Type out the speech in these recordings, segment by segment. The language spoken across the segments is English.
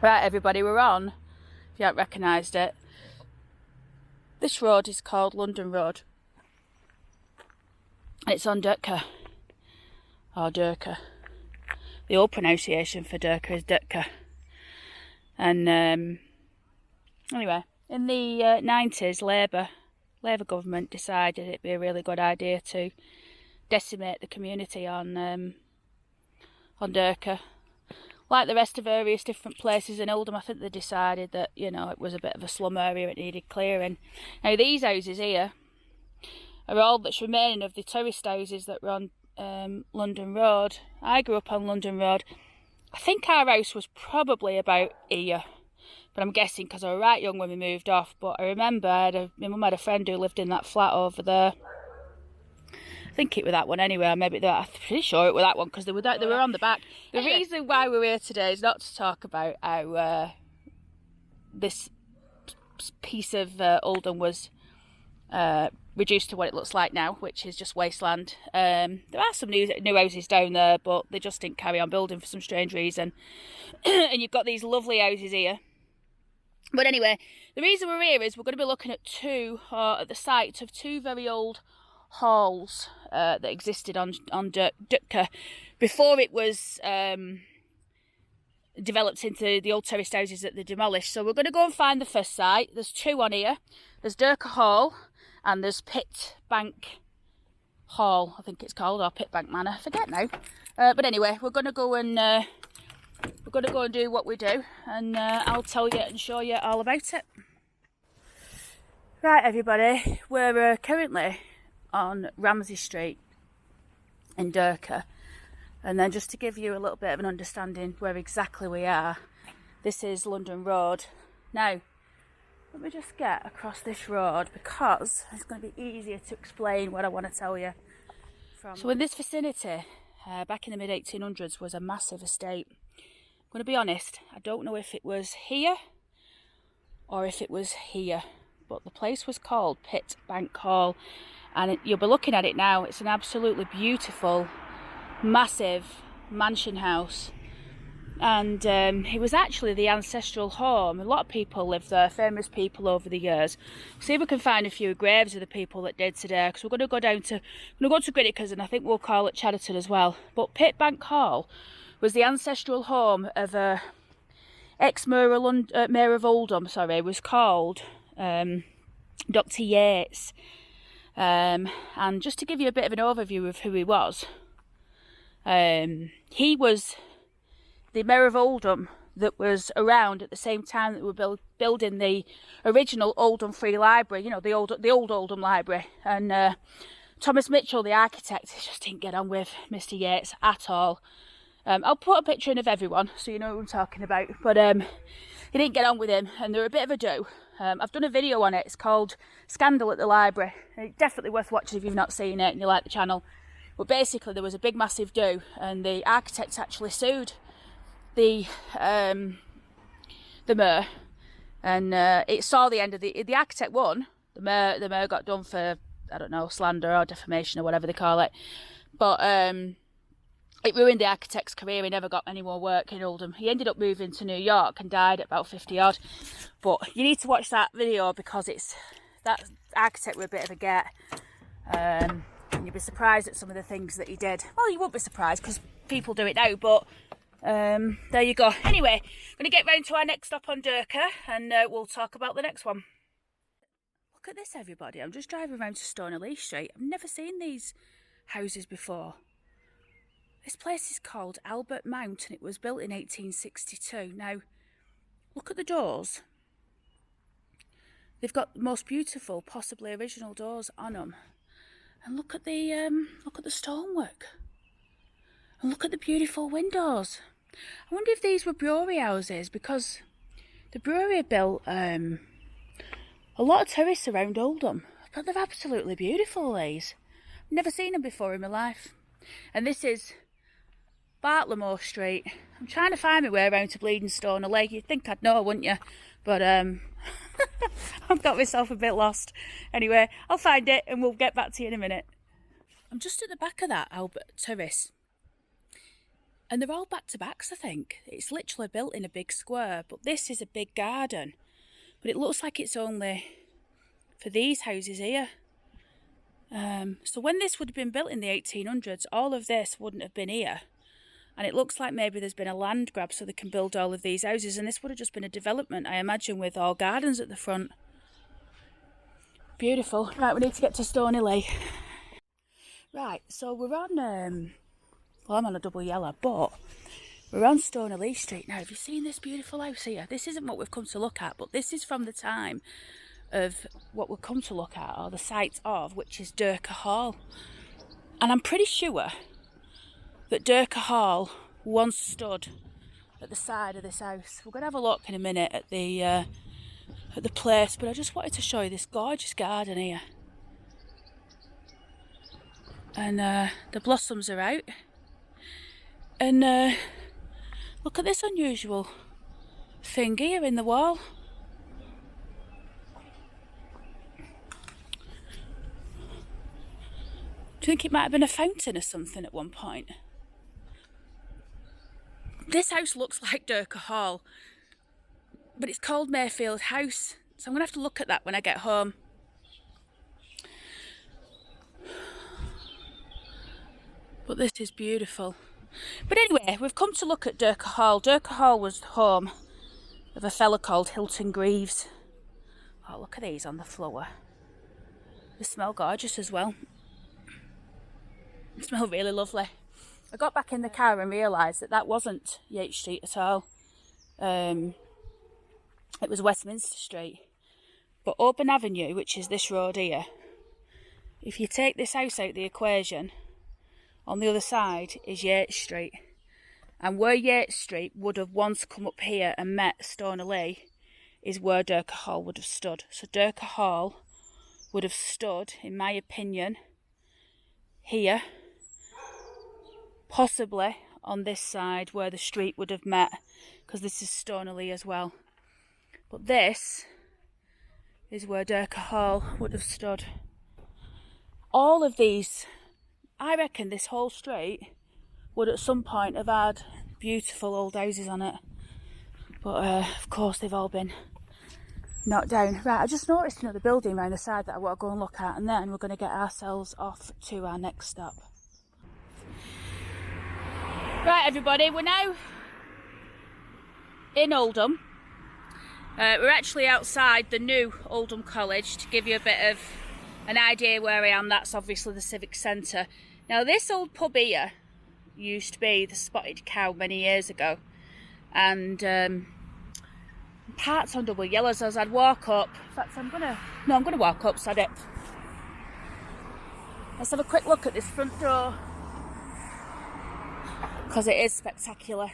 Right, everybody, we're on. If you haven't recognised it, this road is called London Road, and it's on Derker, or Derker. The old pronunciation for Derker is Derker. And anyway, in the 90s, Labour government decided it'd be a really good idea to decimate the community on Derker. Like the rest of various different places in Oldham, I think they decided that, you know, it was a bit of a slum area, it needed clearing. Now these houses here are all that's remaining of the tourist houses that were on London Road. I grew up on London Road. I think our house was probably about here, but I'm guessing because I was right young when we moved off. But I remember my mum had a friend who lived in that flat over there. I think it was that one anyway, or maybe that. I'm pretty sure it was that one because they were on the back. The reason why we're here today is not to talk about how this piece of Oldham was reduced to what it looks like now, which is just wasteland. There are some new houses down there, but they just didn't carry on building for some strange reason. And you've got these lovely houses here. But anyway, the reason we're here is we're going to be looking at at the site of two very old halls that existed on Derker before it was developed into the old terraced houses that they demolished. So we're going to go and find the first site. There's two on here. There's Derker Hall and there's Pit Bank Hall, I think it's called, or Pit Bank Manor. I forget now. But anyway, we're going to go and do what we do, and I'll tell you and show you all about it. Right, everybody, we're currently on Ramsey Street in Derker, and then just to give you a little bit of an understanding where exactly we are, this is London Road. Now let me just get across this road because it's going to be easier to explain what I want to tell you. So in this vicinity, back in the mid-1800s, was a massive estate. I'm going to be honest, I don't know if it was here or if it was here, but the place was called Pit Bank Hall, and you'll be looking at it now. It's an absolutely beautiful, massive mansion house, and it was actually the ancestral home. A lot of people lived there, famous people over the years. See if we can find a few graves of the people that did today, because we're going to go to Grange, and I think we'll call it Chadderton as well. But Pit Bank Hall was the ancestral home of ex-mayor of Oldham, was called Dr. Yates. And just to give you a bit of an overview of who he was the mayor of Oldham that was around at the same time that we were building the original Oldham Free Library, you know, the old Oldham Library. And Thomas Mitchell, the architect, just didn't get on with Mr. Yates at all. I'll put a picture in of everyone so you know what I'm talking about. But he didn't get on with him, and they're a bit of a do. I've done a video on it. It's called Scandal at the Library. It's definitely worth watching if you've not seen it and you like the channel. But basically there was a big massive do, and the architect actually sued the mayor, and it saw the end of the architect won. The mayor got done for, I don't know, slander or defamation or whatever they call it. But it ruined the architect's career. He never got any more work in Oldham. He ended up moving to New York and died at about 50 odd. But you need to watch that video because that architect was a bit of a get. And you'd be surprised at some of the things that he did. Well, you won't be surprised because people do it now, but there you go. Anyway, I'm going to get round to our next stop on Derker, and we'll talk about the next one. Look at this, everybody. I'm just driving around to Stoneleigh Street. I've never seen these houses before. This place is called Albert Mount, and it was built in 1862. Now, look at the doors. They've got the most beautiful, possibly original doors on them. And look at the stonework. And look at the beautiful windows. I wonder if these were brewery houses, because the brewery built a lot of terrace around Oldham. But they're absolutely beautiful, these. I've never seen them before in my life. And this is Bartlemore Street. I'm trying to find my way around to Bleeding Stoneleigh. You'd think I'd know, wouldn't you? But I've got myself a bit lost. Anyway, I'll find it and we'll get back to you in a minute. I'm just at the back of that Albert Terrace. And they're all back-to-backs, I think. It's literally built in a big square, but this is a big garden. But it looks like it's only for these houses here. So when this would have been built in the 1800s, all of this wouldn't have been here. And it looks like maybe there's been a land grab so they can build all of these houses. And this would have just been a development, I imagine, with all gardens at the front. Beautiful. Right, we need to get to Stony Lea. Right, so we're on, well, I'm on a double yellow, but we're on Stony Lea Street now. Have you seen this beautiful house here? This isn't what we've come to look at, but this is from the time of what we've come to look at, or the site of, which is Derker Hall. And I'm pretty sure that Derker Hall once stood at the side of this house. We're going to have a look in a minute at the place, but I just wanted to show you this gorgeous garden here. And the blossoms are out. And look at this unusual thing here in the wall. Do you think it might have been a fountain or something at one point? This house looks like Derker Hall, but it's called Mayfield House, so I'm going to have to look at that when I get home. But this is beautiful. But anyway, we've come to look at Derker Hall. Derker Hall was the home of a fella called Hilton Greaves. Oh, look at these on the floor. They smell gorgeous as well. They smell really lovely. I got back in the car and realised that that wasn't Yates Street at all. It was Westminster Street. But Auburn Avenue, which is this road here, if you take this house out of the equation, on the other side is Yates Street. And where Yates Street would have once come up here and met Stony Lea is where Derker Hall would have stood. So Derker Hall would have stood, in my opinion, here, possibly on this side where the street would have met, because this is Stony Lea as well. But this is where Derker Hall would have stood. All of these, I reckon this whole street would at some point have had beautiful old houses on it. But of course they've all been knocked down. Right, I just noticed another building around the side that I want to go and look at, and then we're going to get ourselves off to our next stop. Right everybody, we're now in Oldham. We're actually outside the new Oldham College to give you a bit of an idea where I am. That's obviously the Civic Centre. Now this old pub here used to be the Spotted Cow many years ago, and parked on double yellows as I'd walk up. In fact, I'm gonna walk up, sod it. Let's have a quick look at this front door, because it is spectacular.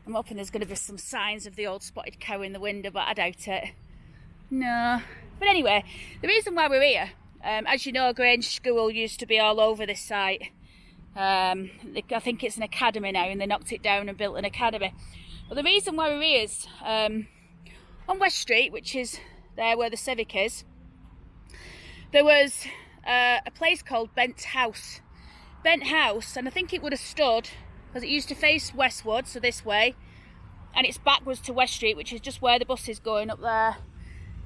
I'm hoping there's going to be some signs of the old Spotted Cow in the window, but I doubt it. No. But anyway, the reason why we're here, as you know, Grange School used to be all over this site. I think it's an academy now, and they knocked it down and built an academy. But the reason why we're here is on West Street, which is there where the Civic is, there was a place called Bent House. Bent House, and I think it would have stood, because it used to face westward, so this way, and it's backwards to West Street, which is just where the bus is going up there.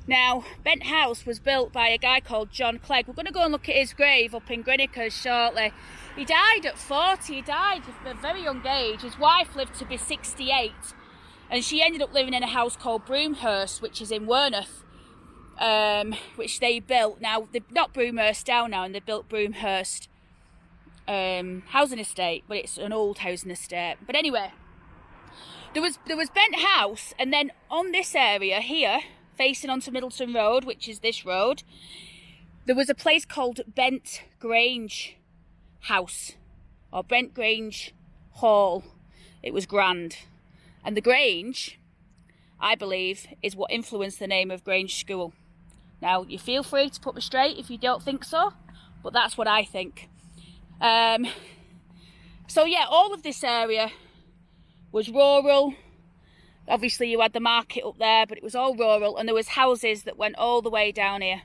Now, Bent House was built by a guy called John Clegg. We're going to go and look at his grave up in Grenicers shortly. He died at 40, he died at a very young age. His wife lived to be 68, and she ended up living in a house called Broomhurst, which is in Wearmouth, which they built. Now, they've knocked Broomhurst down now, and they built Broomhurst housing estate, but it's an old housing estate. But anyway, there was Bent House, and then on this area here, facing onto Middleton Road, which is this road, there was a place called Bent Grange House, or Bent Grange Hall. It was grand, and the Grange, I believe, is what influenced the name of Grange School. Now, you feel free to put me straight if you don't think so, but that's what I think. So yeah, all of this area was rural. Obviously you had the market up there, but it was all rural, and there was houses that went all the way down here,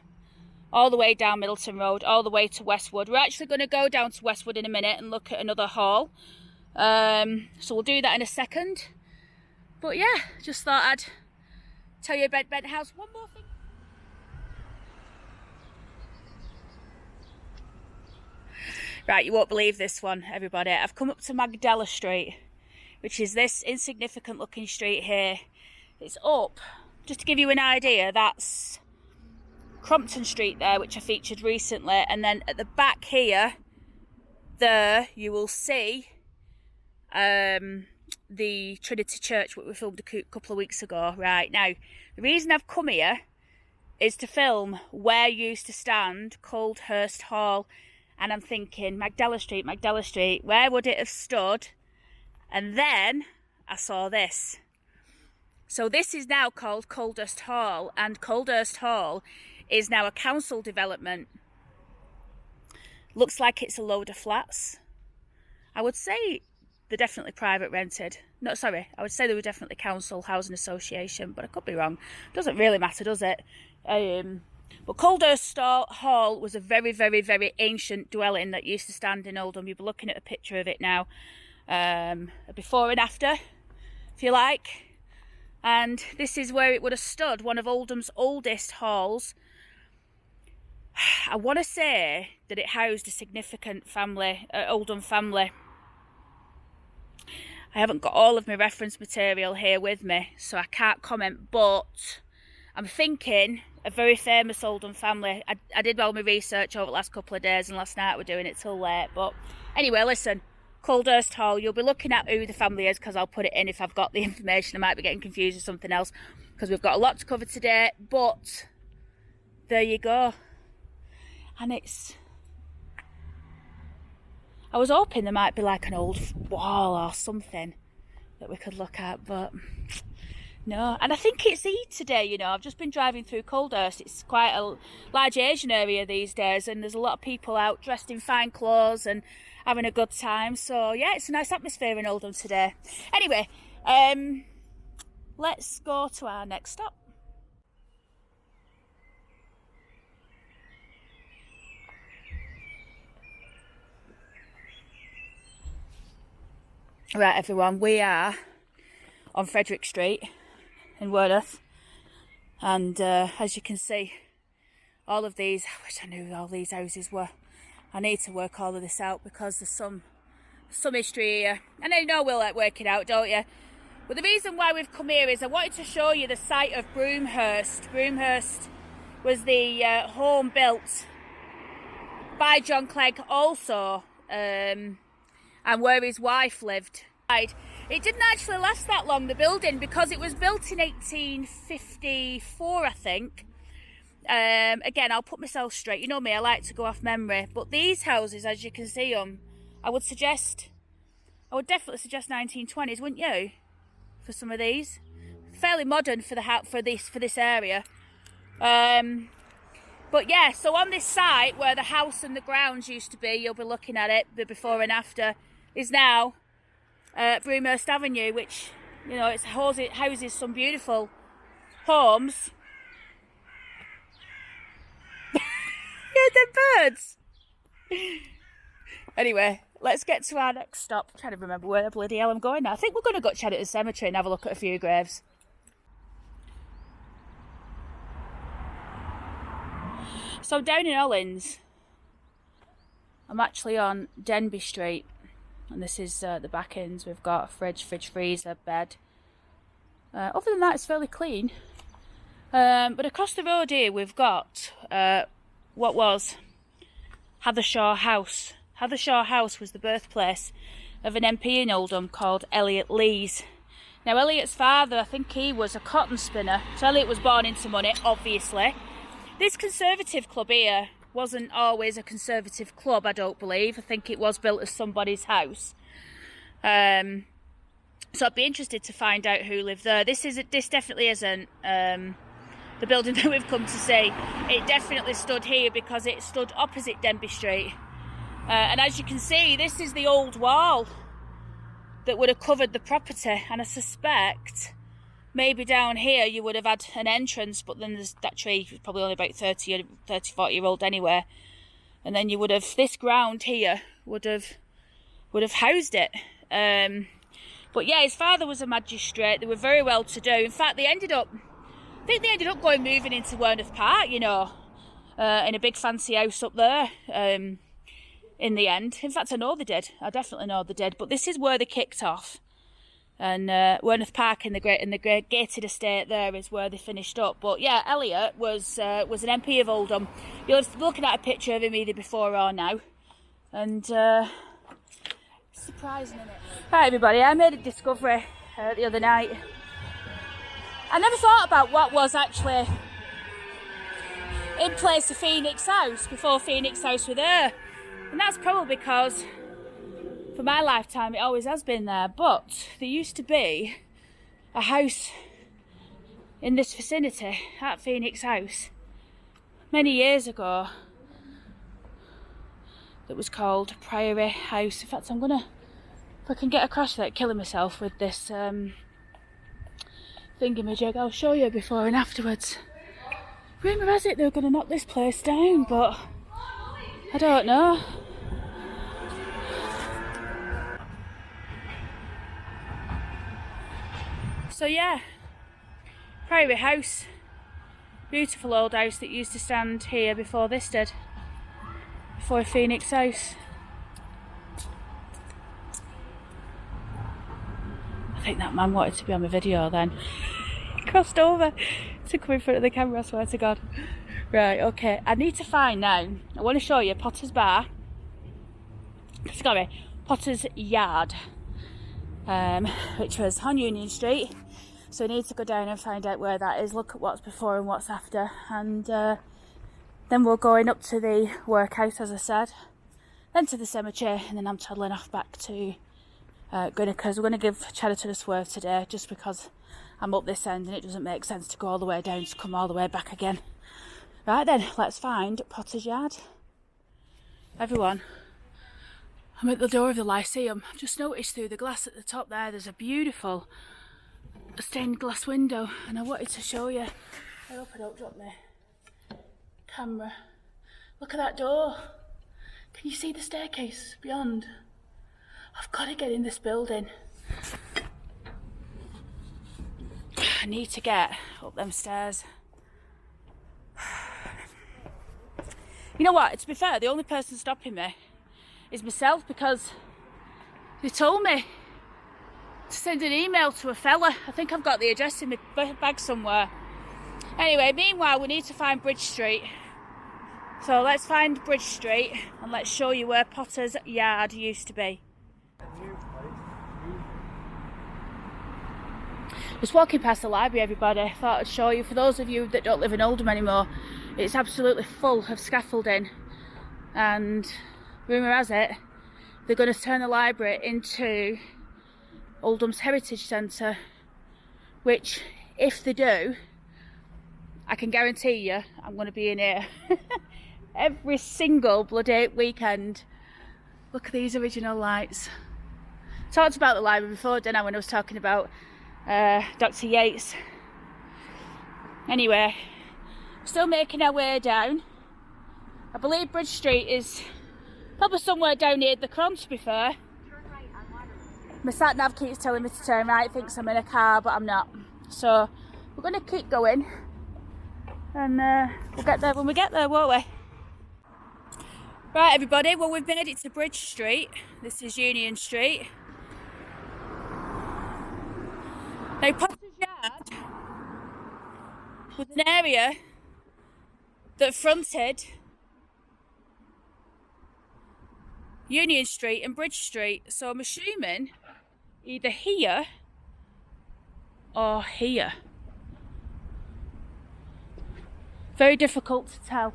all the way down Middleton Road, all the way to Westwood. We're actually going to go down to Westwood in a minute and look at another hall, So we'll do that in a second. But yeah, just thought I'd tell you about Bent House. One more thing. Right, you won't believe this one, everybody. I've come up to Magdala Street, which is this insignificant looking street here. It's up, just to give you an idea, that's Crompton Street there, which I featured recently. And then at the back here, there, you will see the Trinity Church, which we filmed a couple of weeks ago. Right, now, the reason I've come here is to film where used to stand Oldham Hall. And I'm thinking, Magdala Street, where would it have stood? And then I saw this. So this is now called Coldhurst Hall, and Coldhurst Hall is now a council development. Looks like it's a load of flats. I would say they're definitely private rented. No, sorry, I would say they were definitely council housing association, but I could be wrong. Doesn't really matter, does it? But Coldhurst Hall was a very, very, very ancient dwelling that used to stand in Oldham. You'll be looking at a picture of it now. A before and after, if you like. And this is where it would have stood, one of Oldham's oldest halls. I want to say that it housed a significant family, Oldham family. I haven't got all of my reference material here with me, so I can't comment, but I'm thinking a very famous Oldham family. I did all my research over the last couple of days, and last night we're doing it till late. But anyway, listen, Coldhurst Hall, you'll be looking at who the family is, because I'll put it in if I've got the information. I might be getting confused with something else, because we've got a lot to cover today. But there you go. And it's... I was hoping there might be like an old wall or something that we could look at, but no. And I think it's Eid today, you know. I've just been driving through Coldhurst. It's quite a large Asian area these days, and there's a lot of people out dressed in fine clothes and having a good time. So yeah, it's a nice atmosphere in Oldham today. Anyway, let's go to our next stop. Right, everyone, we are on Frederick Street in Wordsworth, and as you can see, all of these, I wish I knew all these houses were. I need to work all of this out, because there's some history here, and I know we'll work it out, don't you? But the reason why we've come here is I wanted to show you the site of Broomhurst. Broomhurst was the home built by John Clegg also, and where his wife lived. It didn't actually last that long, the building, because it was built in 1854, I think. Again, I'll put myself straight. You know me, I like to go off memory. But these houses, as you can see them, I would definitely suggest 1920s, wouldn't you? For some of these, fairly modern for this area. But yeah, so on this site where the house and the grounds used to be, you'll be looking at it, the before and after, is now Broomhurst Avenue, which, you know, it houses some beautiful homes. Yeah, they're birds. Anyway, let's get to our next stop. I'm trying to remember where the bloody hell I'm going now. I think we're going to go to Chedington Cemetery and have a look at a few graves. So down in Ollins, I'm actually on Denby Street, and this is the back ends. We've got a fridge, freezer, bed. Other than that, it's fairly clean. But across the road here, we've got what was Heathershaw House. Heathershaw House was the birthplace of an MP in Oldham called Elliot Lees. Now, Elliot's father, I think he was a cotton spinner, so Elliot was born into money, obviously. This Conservative club here wasn't always a Conservative club, I don't believe. I think it was built as somebody's house. So I'd be interested to find out who lived there. This definitely isn't the building that we've come to see. It definitely stood here because it stood opposite Denby Street. And as you can see, this is the old wall that would have covered the property. And I suspect maybe down here you would have had an entrance, but then there's that tree was probably only about 40 year old anyway. And then you would have, this ground here would have housed it. But yeah, his father was a magistrate. They were very well to do. In fact, I think they ended up moving into Werneth Park, you know, in a big fancy house up there. In the end, in fact, I know they did. I definitely know they did. But this is where they kicked off, and Werneth Park in the great gated estate there is where they finished up. But yeah, Elliot was an MP of Oldham. You'll be looking at a picture of him either before or now, and surprising, isn't it? Right, everybody, I made a discovery the other night. I never thought about what was actually in place of Phoenix House before Phoenix House were there. And that's probably because, for my lifetime, it always has been there. But there used to be a house in this vicinity at Phoenix House many years ago that was called Priory House. In fact, if I can get across without killing myself with this thingamajig, I'll show you before and afterwards. Rumour has it they were going to knock this place down, but I don't know. So yeah, Priory House, beautiful old house that used to stand here before this did, before Phoenix House. I think that man wanted to be on the video then. He crossed over to come in front of the camera, I swear to God. Right, okay, I need to find now, I want to show you Potter's Yard, which was on Union Street. So we need to go down and find out where that is, look at what's before and what's after, and then we're going up to the workhouse, as I said, then to the cemetery, and then I'm toddling off back to because we're going to give Chadderton a swerve today, just because I'm up this end and it doesn't make sense to go all the way down to come all the way back again. Right then, let's find Potter's Yard. Everyone, I'm at the door of the Lyceum. I've just noticed through the glass at the top there's a beautiful stained glass window, and I wanted to show you. I hope I don't drop my camera. Look at that door. Can you see the staircase beyond? I've got to get in this building. I need to get up them stairs. You know what, to be fair, the only person stopping me is myself, because they told me to send an email to a fella. I think I've got the address in my bag somewhere. Anyway, meanwhile, we need to find Bridge Street. So let's find Bridge Street and let's show you where Potter's Yard used to be. Just walking past the library, everybody, I thought I'd show you. For those of you that don't live in Oldham anymore, it's absolutely full of scaffolding, and rumour has it they're going to turn the library into Oldham's Heritage Centre, which, if they do, I can guarantee you I'm going to be in here every single bloody weekend. Look at these original lights. Talked about the library before, didn't I, when I was talking about Dr. Yates. Anyway, still making our way down. I believe Bridge Street is probably somewhere down near the Cron, to be fair. My sat nav keeps telling me to turn right, thinks I'm in a car, but I'm not. So we're going to keep going, and we'll get there when we get there, won't we? Right, everybody, well, we've made it to Bridge Street. This is Union Street. Now, Potter's Yard was an area that fronted Union Street and Bridge Street, so I'm assuming either here or here. Very difficult to tell,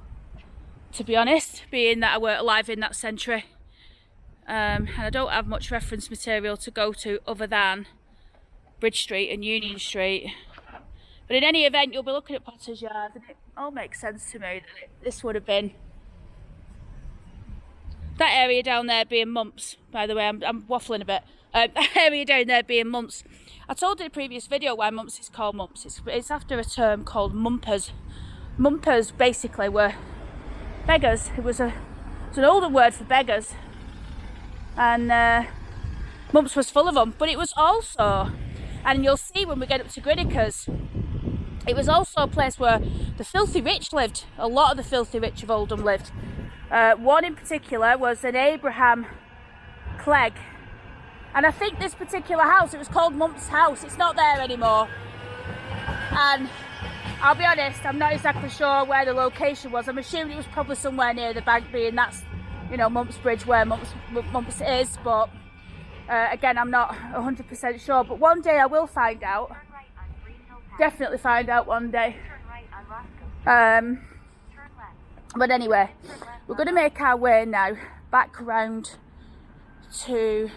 to be honest, being that I weren't alive in that century, and I don't have much reference material to go to other than Bridge Street and Union Street. But in any event, you'll be looking at Potter's Yard, and it all makes sense to me that this would have been that area down there being Mumps. By the way, I'm waffling a bit. That area down there being Mumps. I told in a previous video why Mumps is called Mumps. It's after a term called Mumpers. Mumpers basically were beggars. It was an older word for beggars, and Mumps was full of them, but it was also, and you'll see when we get up to Grinnikers, it was also a place where the filthy rich lived. A lot of the filthy rich of Oldham lived. One in particular was an Abraham Clegg, and I think this particular house, it was called Mumps' house. It's not there anymore, and I'll be honest, I'm not exactly sure where the location was. I'm assuming it was probably somewhere near the bank, being that's, you know, Mumps Bridge where Mumps is, but again, I'm not 100% sure. But one day I will find out. Definitely find out one day. But anyway, we're going to make our way now back around to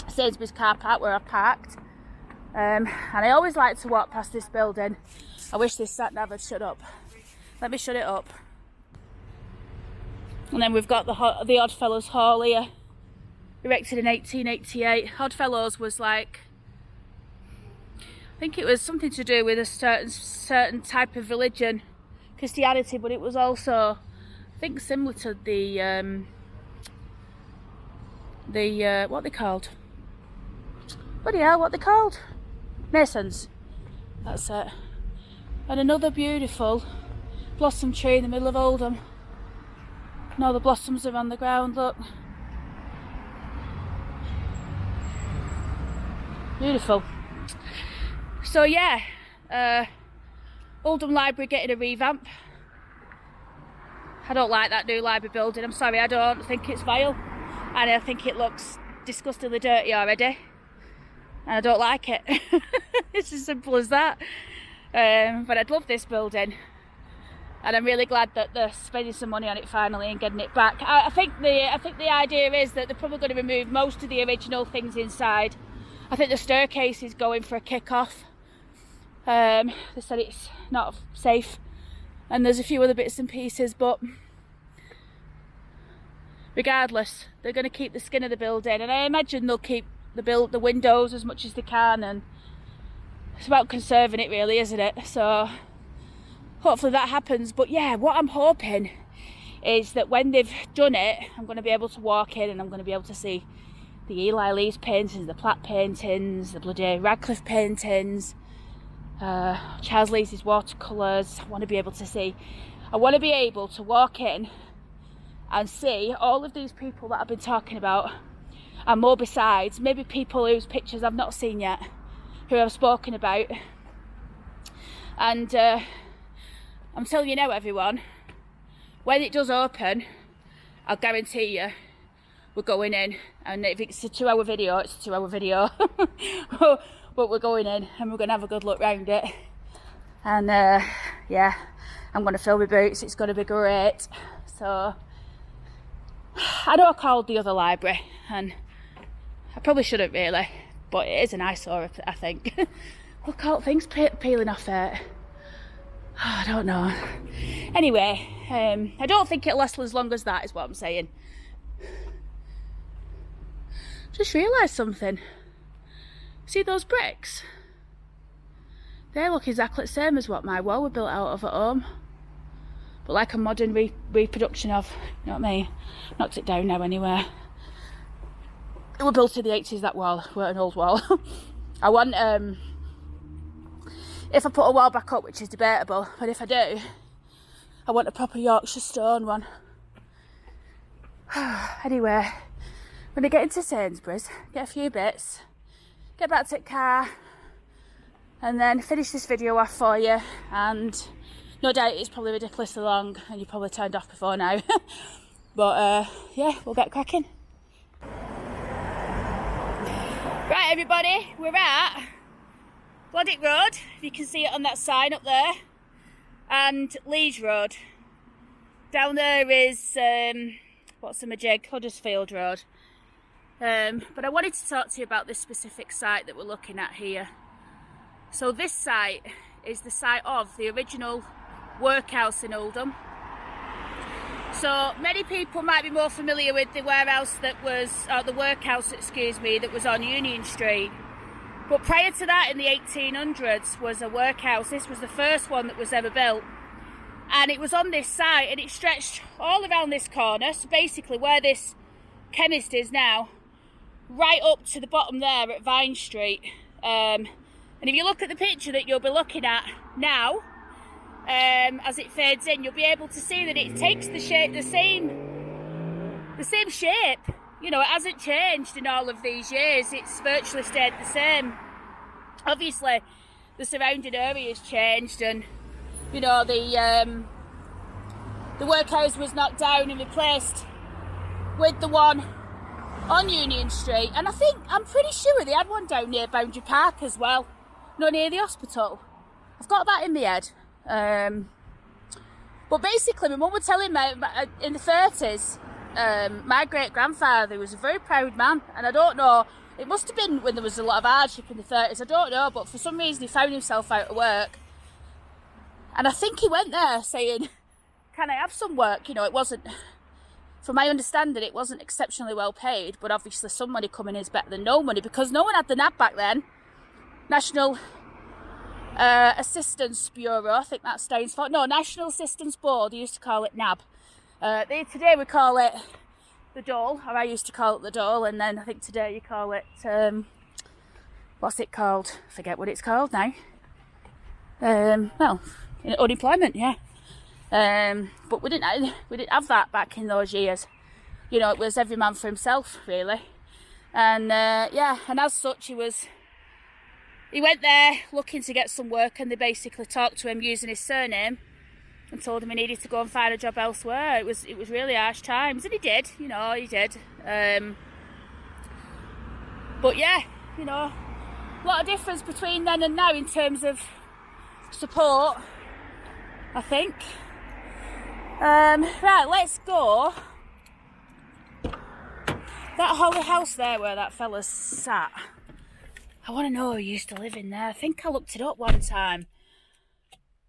Sainsbury's car park where I parked. And I always like to walk past this building. I wish this sat nav had shut up. Let me shut it up. And then we've got the Oddfellows Hall here, erected in 1888. Oddfellows was like, I think it was something to do with a certain type of religion, Christianity, but it was also, I think, similar to the what they called? Bloody hell, what they called? Masons. That's it. And another beautiful blossom tree in the middle of Oldham. And all the blossoms are on the ground, look. Beautiful. So yeah, Oldham Library getting a revamp. I don't like that new library building, I'm sorry, I don't think it's vile. And I think it looks disgustingly dirty already. And I don't like it. It's as simple as that. But I'd love this building. And I'm really glad that they're spending some money on it finally and getting it back. I think the idea is that they're probably going to remove most of the original things inside. I think the staircase is going for a kick-off. They said it's not safe, and there's a few other bits and pieces, but regardless, they're going to keep the skin of the building, and I imagine they'll keep the windows as much as they can, and it's about conserving it really, isn't it? So hopefully that happens. But yeah, what I'm hoping is that when they've done it, I'm going to be able to walk in and I'm going to be able to see the Eli Lee's paintings, the Platt paintings, the bloody Radcliffe paintings, Charles Lee's watercolours. I want to be able to walk in and see all of these people that I've been talking about, and more besides, maybe people whose pictures I've not seen yet, who I've spoken about. And I'm telling you now, everyone, when it does open, I'll guarantee you we're going in, and if it's a 2-hour video, it's a 2-hour video. But we're going in and we're going to have a good look round it. And yeah, I'm going to fill my boots, it's going to be great. So I know I called the other library, and I probably shouldn't really, but it is an eyesore, I think. Look out, things peeling off it. Oh, I don't know. Anyway, I don't think it'll last as long as that, is what I'm saying. Just realised something. See those bricks? They look exactly the same as what my wall were built out of at home. But like a modern reproduction of, you know what I mean? Knocked it down now anyway. It was built in the 80s, that wall, weren't an old wall. I want, if I put a wall back up, which is debatable, but if I do, I want a proper Yorkshire stone one. Anyway, I'm going to get into Sainsbury's, get a few bits, get back to the car, and then finish this video off for you. And no doubt it's probably ridiculously long, and you probably turned off before now. But yeah, we'll get cracking. Right, everybody, we're at Bloddick Road, if you can see it on that sign up there, and Leeds Road. Down there is, what's the majig? Huddersfield Road. But I wanted to talk to you about this specific site that we're looking at here. So this site is the site of the original workhouse in Oldham. So many people might be more familiar with the warehouse that was, the workhouse, excuse me, that was on Union Street. But prior to that, in the 1800s, was a workhouse. This was the first one that was ever built. And it was on this site, and it stretched all around this corner. So basically where this chemist is now, right up to the bottom there at Vine Street. And if you look at the picture that you'll be looking at now, as it fades in, you'll be able to see that it takes the shape, the same shape. You know, it hasn't changed in all of these years. It's virtually stayed the same. Obviously, the surrounding area has changed, and you know, the workhouse was knocked down and replaced with the one on Union Street. And I'm pretty sure they had one down near Boundary Park as well, not near the hospital. I've got that in my head. But basically, my mum was telling me in the 30s, my great-grandfather was a very proud man, and I don't know, it must have been when there was a lot of hardship in the 30s, I don't know, but for some reason he found himself out of work, and I think he went there saying, can I have some work? You know, it wasn't, from my understanding, it wasn't exceptionally well paid, but obviously some money coming in is better than no money, because no one had the NAB back then. National Assistance Bureau, I think that stands for, no, National Assistance Board, they used to call it NAB. Today we call it the dole, or I used to call it the dole, and then I think today you call it, what's it called? I forget what it's called now. Well, unemployment, yeah. But we didn't have that back in those years. You know, it was every man for himself, really. And yeah, and as such, he went there looking to get some work, and they basically talked to him using his surname and told him he needed to go and find a job elsewhere. It was really harsh times, and he did, you know, he did. But yeah, you know, a lot of difference between then and now in terms of support, I think. Right, let's go. That holly house there where that fella's sat, I want to know who used to live in there. I think I looked it up one time.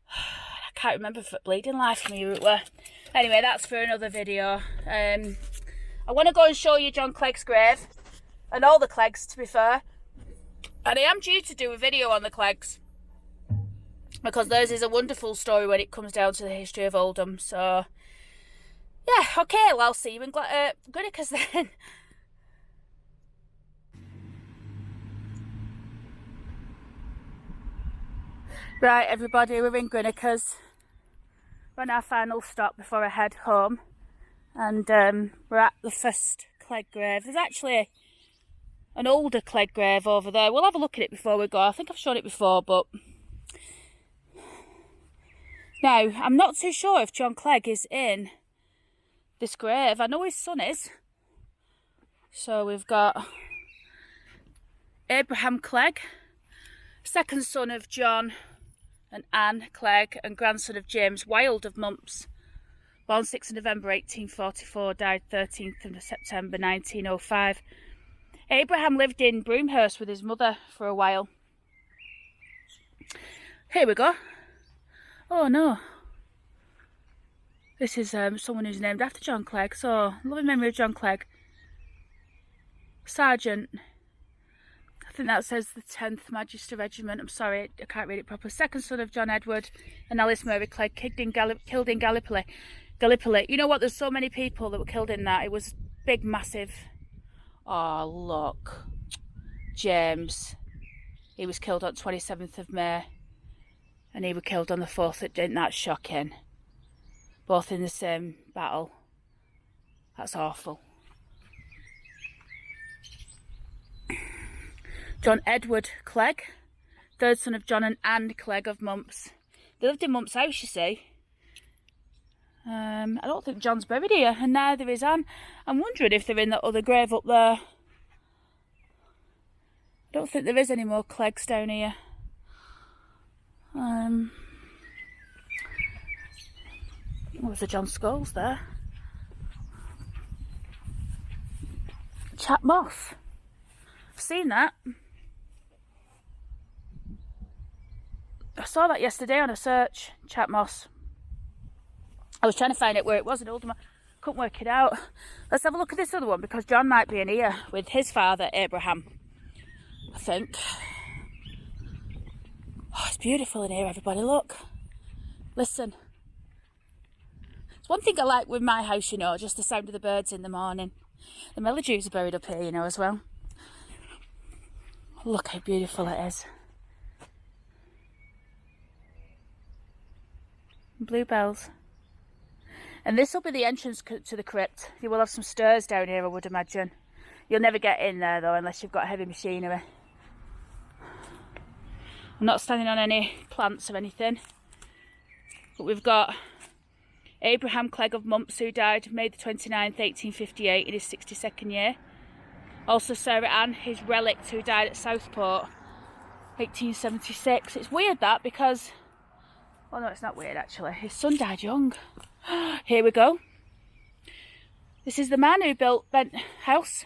I can't remember for bleeding life from who it were. Anyway, that's for another video. I want to go and show you John Clegg's grave, and all the Cleggs, to be fair. And I am due to do a video on the Cleggs, because theirs is a wonderful story when it comes down to the history of Oldham. So, yeah, okay, well, I'll see you in Grange then. Right, everybody, we're in Grange. We're on our final stop before I head home. And we're at the first Clegg grave. There's actually an older Clegg grave over there. We'll have a look at it before we go. I think I've shown it before, but... Now, I'm not too sure if John Clegg is in this grave. I know his son is. So we've got Abraham Clegg, second son of John and Anne Clegg, and grandson of James Wilde of Mumps. Born 6th of November 1844, died 13th of September 1905. Abraham lived in Broomhurst with his mother for a while. Here we go. Oh no, this is someone who's named after John Clegg, so loving memory of John Clegg. Sergeant, I think that says the 10th Magister Regiment, I'm sorry, I can't read it properly. Second son of John Edward and Alice Mary Clegg, killed in Gallipoli. You know what, there's so many people that were killed in that, it was big, massive. Oh look, James, he was killed on 27th of May. And he was killed on the 4th. Isn't that shocking? Both in the same battle. That's awful. John Edward Clegg, third son of John and Anne Clegg of Mumps. They lived in Mumps House, you see. I don't think John's buried here, and neither is Anne. I'm wondering if they're in that other grave up there. I don't think there is any more Cleggs down here. There's a John Scholes there. Chat Moss. I've seen that. I saw that yesterday on a search. Chat Moss. I was trying to find out where it was in Oldham. Couldn't work it out. Let's have a look at this other one, because John might be in here with his father, Abraham, I think. Oh, it's beautiful in here, everybody, look. Listen. It's one thing I like with my house, you know, just the sound of the birds in the morning. The Melledews are buried up here, you know, as well. Look how beautiful it is. Bluebells. And this will be the entrance to the crypt. You will have some stairs down here, I would imagine. You'll never get in there though unless you've got heavy machinery. I'm not standing on any plants or anything. But we've got Abraham Clegg of Mumps, who died May the 29th, 1858 in his 62nd year. Also Sarah Ann, his relict, who died at Southport, 1876. It's weird that because, well no, it's not weird actually. His son died young. Here we go. This is the man who built Bent House.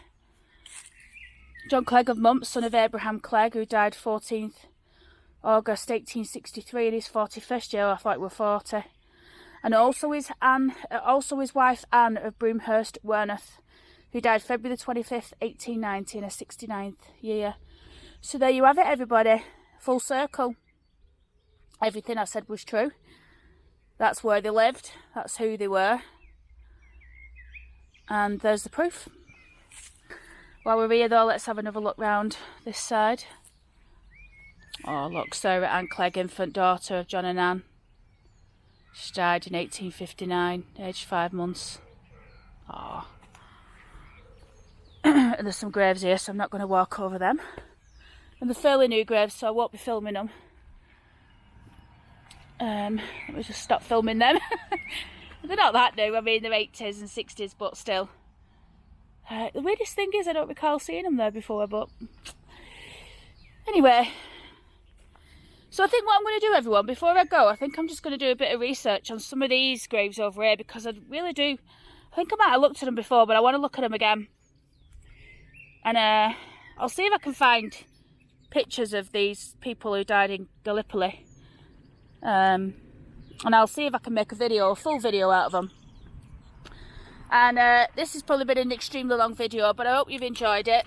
John Clegg of Mumps, son of Abraham Clegg, who died 14th August 1863 in his 41st year. I thought he was 40. And also his wife Anne of Broomhurst, Wearmouth, who died February the 25th, 1890 in her 69th year. So there you have it, everybody. Full circle. Everything I said was true. That's where they lived. That's who they were. And there's the proof. While we're here though, let's have another look round this side. Oh look, Sarah Ann Clegg, infant daughter of John and Anne. She died in 1859, aged 5 months. Oh. And there's some graves here, so I'm not going to walk over them. And they're fairly new graves, so I won't be filming them. Let me just stop filming them. They're not that new, I mean they're 80s and 60s, but still. The weirdest thing is I don't recall seeing them there before, but anyway. So I think what I'm going to do, everyone, before I go, I think I'm just going to do a bit of research on some of these graves over here, because I really do. I think I might have looked at them before, but I want to look at them again. And I'll see if I can find pictures of these people who died in Gallipoli. And I'll see if I can make a full video out of them. And this has probably been an extremely long video, but I hope you've enjoyed it.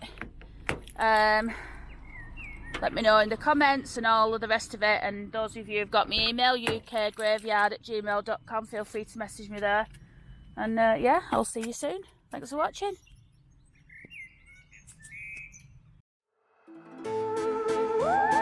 Let me know in the comments and all of the rest of it. And those of you who've got my email, ukgraveyard@gmail.com, feel free to message me there. And yeah, I'll see you soon. Thanks for watching. Woo!